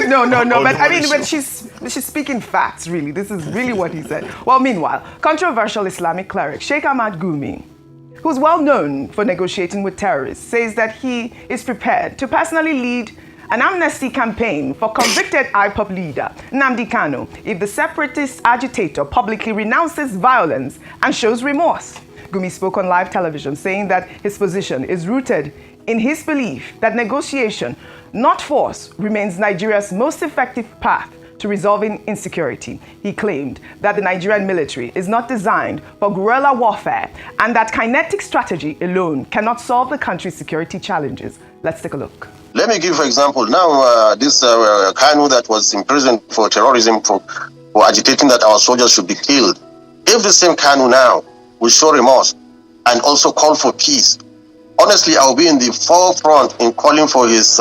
No. But I mean, when she's speaking facts, really. This is really what he said. Well, meanwhile, controversial Islamic cleric Sheik Gumi, who's well known for negotiating with terrorists, says that he is prepared to personally lead an amnesty campaign for convicted IPOP leader Nnamdi Kanu if the separatist agitator publicly renounces violence and shows remorse. Gumi spoke on live television saying that his position is rooted in his belief that negotiation, not force, remains Nigeria's most effective path to resolving insecurity. He claimed that the Nigerian military is not designed for guerrilla warfare and that kinetic strategy alone cannot solve the country's security challenges. Let's take a look. Let me give an example. Now, this Kanu that was imprisoned for terrorism, for agitating that our soldiers should be killed. If the same Kanu now will show remorse and also call for peace, honestly, I will be in the forefront in calling for his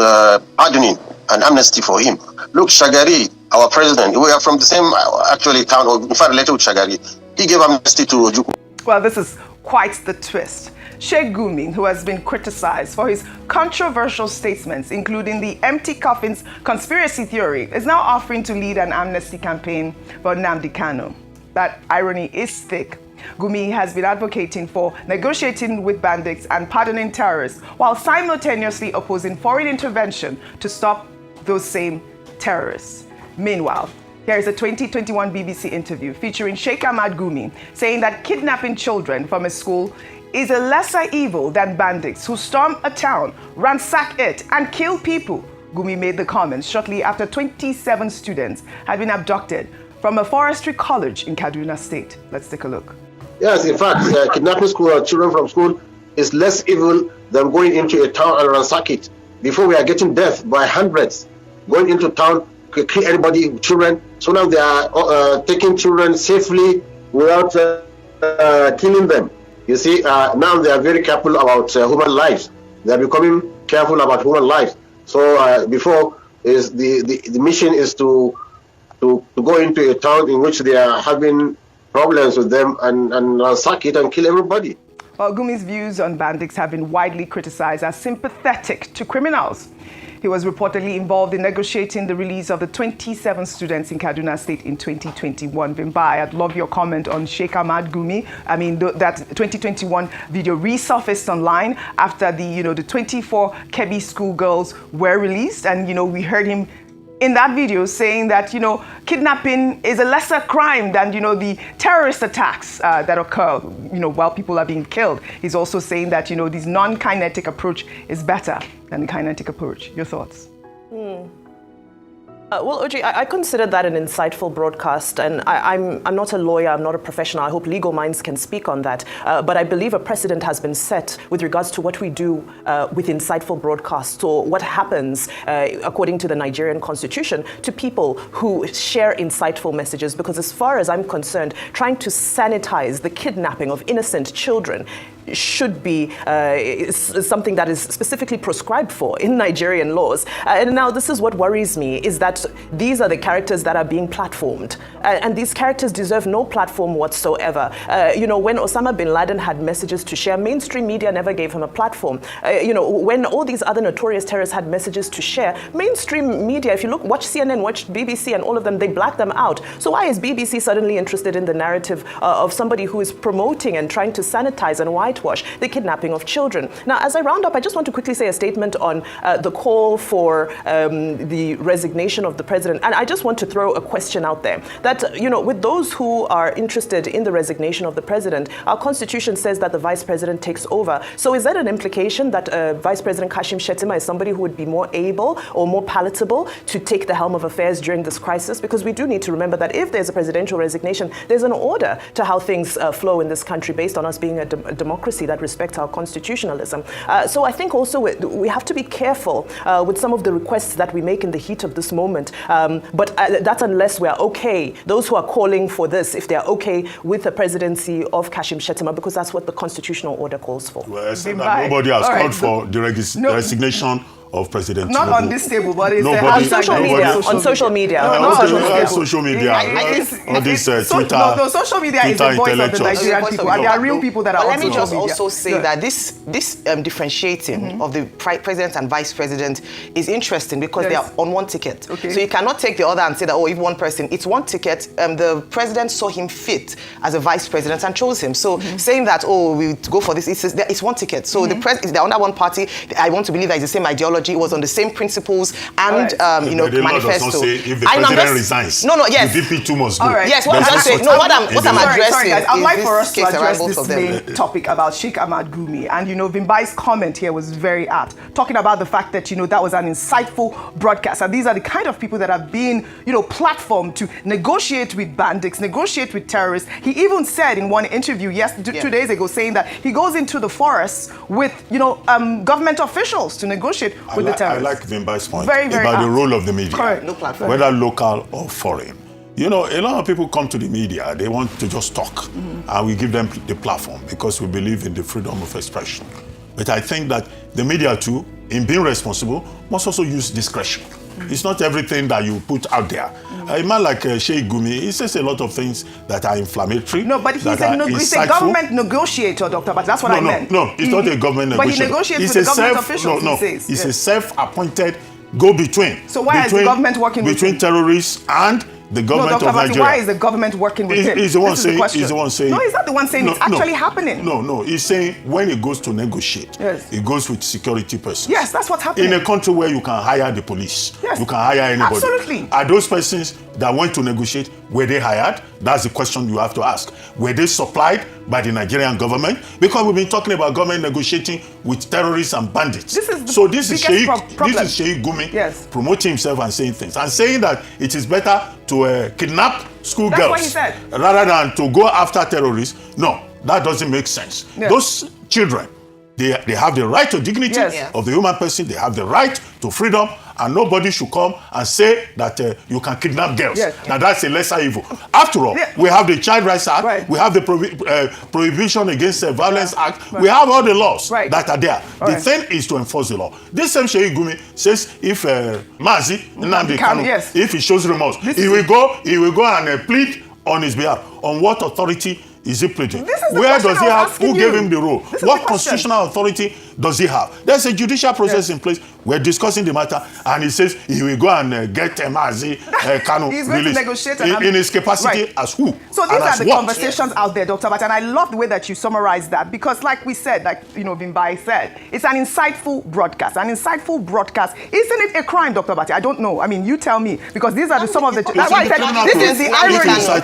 pardoning and amnesty for him. Look, Shagari, our president, we are from the same, actually, town, or in fact, related with Shagari. He gave amnesty to Ojukwu. Well, this is quite the twist. Sheik Gumi, who has been criticized for his controversial statements, including the empty coffins conspiracy theory, is now offering to lead an amnesty campaign for Nnamdi Kanu. That irony is thick. Gumi has been advocating for negotiating with bandits and pardoning terrorists, while simultaneously opposing foreign intervention to stop those same terrorists. Meanwhile, here is a 2021 BBC interview featuring Sheik Gumi saying that kidnapping children from a school is a lesser evil than bandits who storm a town, ransack it, and kill people. Gumi made the comments shortly after 27 students had been abducted from a forestry college in Kaduna State. Let's take a look. Yes, in fact, kidnapping children from school is less evil than going into a town and ransack it. Before, we are getting death by hundreds, going into town, kill anybody, children. So now they are taking children safely without killing them. You see, now they are very careful about human lives. They are becoming careful about human lives. So before, is the mission is to go into a town in which they are having problems with them and ransack it and kill everybody. Well, Gumi's views on bandits have been widely criticized as sympathetic to criminals. He was reportedly involved in negotiating the release of the 27 students in Kaduna State in 2021. Bimba, I'd love your comment on Sheik Gumi. I mean, that 2021 video resurfaced online after the 24 Kebbi schoolgirls were released, and we heard him in that video saying that kidnapping is a lesser crime than the terrorist attacks that occur while people are being killed. He's also saying that this non-kinetic approach is better than the kinetic approach. Your thoughts? Well, Oji, I consider that an insightful broadcast, and I'm not a lawyer, I'm not a professional. I hope legal minds can speak on that. But I believe a precedent has been set with regards to what we do with insightful broadcasts, or what happens, according to the Nigerian constitution, to people who share insightful messages. Because as far as I'm concerned, trying to sanitize the kidnapping of innocent children should be something that is specifically prescribed for in Nigerian laws. And now this is what worries me, is that these are the characters that are being platformed. And these characters deserve no platform whatsoever. When Osama bin Laden had messages to share, mainstream media never gave him a platform. When all these other notorious terrorists had messages to share, mainstream media, if you watch CNN, watch BBC and all of them, they black them out. So why is BBC suddenly interested in the narrative of somebody who is promoting and trying to sanitize and whitewash the kidnapping of children? Now, as I round up, I just want to quickly say a statement on the call for the resignation of the president. And I just want to throw a question out there that, with those who are interested in the resignation of the president, our constitution says that the vice president takes over. So is that an implication that Vice President Kashim Shettima is somebody who would be more able or more palatable to take the helm of affairs during this crisis? Because we do need to remember that if there's a presidential resignation, there's an order to how things flow in this country based on us being a democracy that respects our constitutionalism. So I think also we have to be careful with some of the requests that we make in the heat of this moment. But that's unless we are okay, those who are calling for this, if they are okay with the presidency of Kashim Shettima, because that's what the constitutional order calls for. Well, nobody has called for the resignation of President Not Tinubu. on this table, but it's Nobody- On social media. On social media. No, On not social on media. social media. All this Twitter. No, social media is the Twitter voice of the intellectuals. Nigerian people, and there are real people that are But on let me social just media. also say that this differentiating of the president and vice president is interesting because they are on one ticket. Okay. So you cannot take the other and say that, oh, if one person, it's one ticket. The president saw him fit as a vice president and chose him. So saying that, oh, we go for this, it's one ticket. So they're under one party. I want to believe that it's the same ideology, it was on the same principles and, The law does manifesto. not say if the president resigns, yes. the VP2 must go. All right. Yes, what I'm There's just saying, no no, what I'm Sorry, addressing guys. I'd is like this for us to case around address both this of them. main topic about Sheik Gumi. And, Vimbai's comment here was very apt, talking about the fact that, that was an insightful broadcast. And these are the kind of people that are being, platformed to negotiate with bandits, negotiate with terrorists. He even said in one interview 2 days ago, saying that he goes into the forests with, government officials to negotiate with the terrorists. I like Vimbai's point Very, very about the apt. role of the media, Correct. No platform. whether local or foreign. A lot of people come to the media, they want to just talk, and we give them the platform because we believe in the freedom of expression. But I think that the media too, in being responsible, must also use discretion. It's not everything that you put out there. A man like Sheik Gumi, he says a lot of things that are inflammatory. No, but he's a government negotiator, Dr. But that's what I meant. No, it's not a government But negotiator. he negotiates with the government officials, he says. He's a self-appointed go-between. So why is the government working with him? between terrorists and the government of Nigeria? Why is the government working with him? He's the one saying. No, he's not the one saying it's actually happening. No. He's saying when he goes to negotiate, Yes. he goes with security persons. Yes, that's what's happening. In a country where you can hire the police, Yes. you can hire anybody. Absolutely. Are those persons that went to negotiate, were they hired? That's the question you have to ask. Were they supplied by the Nigerian government? Because we've been talking about government negotiating with terrorists and bandits. This is the This is biggest problem. This is Sheik Gumi Yes. promoting himself and saying things and saying that it is better to kidnap schoolgirls That's what he said. rather than to go after terrorists. No, that doesn't make sense. Yes. Those children, they have the right to dignity Yes. Yeah. of the human person. They have the right to freedom, and nobody should come and say that you can kidnap girls. Yes. Now that's a lesser evil. After all, we have the Child Rights Act, Right. we have the Prohibition Against Violence Act, we have all the laws that are there. The thing is to enforce the law. This same Sheik Gumi says if Mazi, Nnamdi Kanu, yes. if he shows remorse, he will go and plead on his behalf. On what authority is he pleading? This is the Where question does he I was have? asking Who gave him the role? This is What the question. constitutional authority does he have? There's a judicial process in place. We're discussing the matter, and he says he will go and get Mazi Kanu He's going to released. negotiate in his capacity as who? So these and are as the what? conversations out there, Dr. Bat, and I love the way that you summarized that because, like we said, Vimbai said, it's an insightful broadcast. An insightful broadcast, isn't it a crime, Dr. Bat? I don't know. I mean, you tell me because these are some of the. That's why I said this is the irony.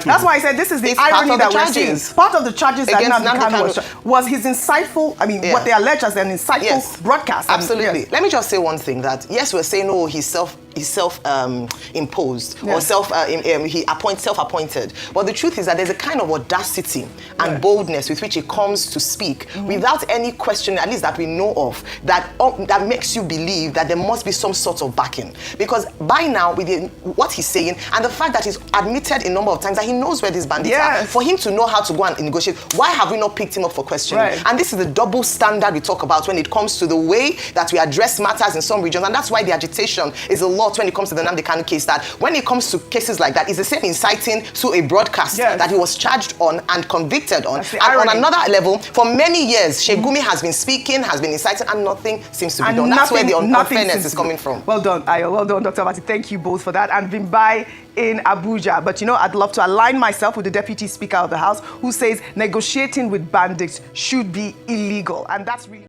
That's why I said this is the irony that we're seeing. Part of the charges that Nnamdi Kanu was his insightful. I mean, what they allege as an insightful broadcast. Absolutely. Let me just say one thing that yes, we're saying he's self-imposed or self-appointed. But the truth is that there's a kind of audacity and boldness with which he comes to speak without any question, at least that we know of, that makes you believe that there must be some sort of backing. Because by now, with what he's saying and the fact that he's admitted a number of times that he knows where these bandits are, for him to know how to go and negotiate, why have we not picked him up for questioning? Right. And this is the double standard we talk about when it comes to the way that we address matters in some regions, and that's why the agitation is a lot when it comes to the Nnamdi Kanu case, that when it comes to cases like that, it's the same inciting to a broadcast that he was charged on and convicted on. And on another level, for many years, Sheik Gumi has been speaking, has been inciting, and nothing seems to be done. That's where the unfairness is coming from. Well done, Ayo. Well done, Dr. Abati. Thank you both for that. And Vimbai in Abuja. But I'd love to align myself with the Deputy Speaker of the House who says negotiating with bandits should be illegal. And that's really